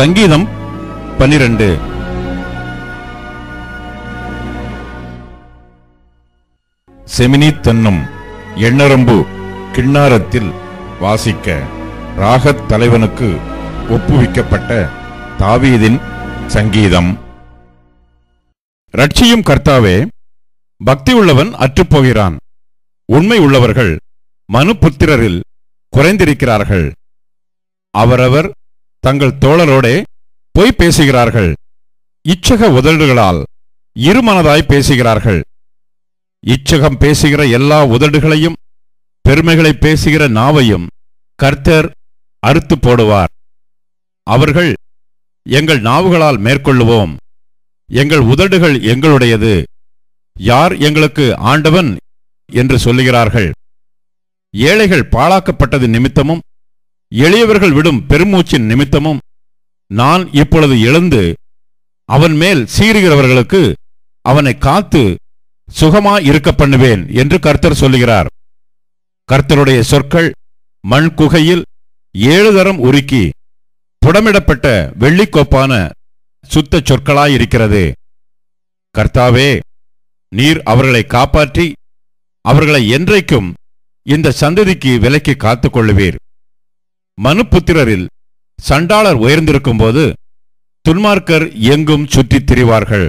சங்கீதம் 12. செமினித் என்னும் எண்ணரம்பு கிண்ணாரத்தில் வாசிக்க ராகத் தலைவனுக்கு ஒப்புவிக்கப்பட்ட தாவீதின் சங்கீதம். ரட்சியும் கர்த்தாவே, பக்தி உள்ளவன் அற்றுப்போகிறான். உண்மை உள்ளவர்கள் மனுபுத்திரரில் குறைந்திருக்கிறார்கள். அவரவர் தங்கள் தோழரோடே பொய் பேசுகிறார்கள். இச்சக உதடுகளால் இருமனதாய் பேசுகிறார்கள். இச்சகம் பேசுகிற எல்லா உதடுகளையும் பெருமைகளை பேசுகிற நாவையும் கர்த்தர் அறுத்து போடுவார். அவர்கள் எங்கள் நாவுகளால் மேற்கொள்ளுவோம், எங்கள் உதடுகள் எங்களுடையது, யார் எங்களுக்கு ஆண்டவன் என்று சொல்லுகிறார்கள். ஏழைகள் பாழாக்கப்பட்டது நிமித்தமும் எளியவர்கள் விடும் பெருமூச்சின் நிமித்தமும் நான் இப்பொழுது எழுந்து அவன் மேல் சீறுகிறவர்களுக்கு அவனை காத்து சுகமாய் இருக்க பண்ணுவேன் என்று கர்த்தர் சொல்லுகிறார். கர்த்தருடைய சொற்கள் மண் குகையில் 7 தரம் உருக்கி புடமிடப்பட்ட வெள்ளிக்கோப்பான சுத்த சொற்களாயிருக்கிறது. கர்த்தாவே, நீர் அவர்களை காப்பாற்றி அவர்களை என்றைக்கும் இந்த சந்ததிக்கு விலக்கி காத்துக் கொள்ளுவீர். மனுபுத்திரரில் சண்டாளர் உயர்ந்திருக்கும் போது துன்மார்க்கர் எங்கும் சுற்றித் திரிவார்கள்.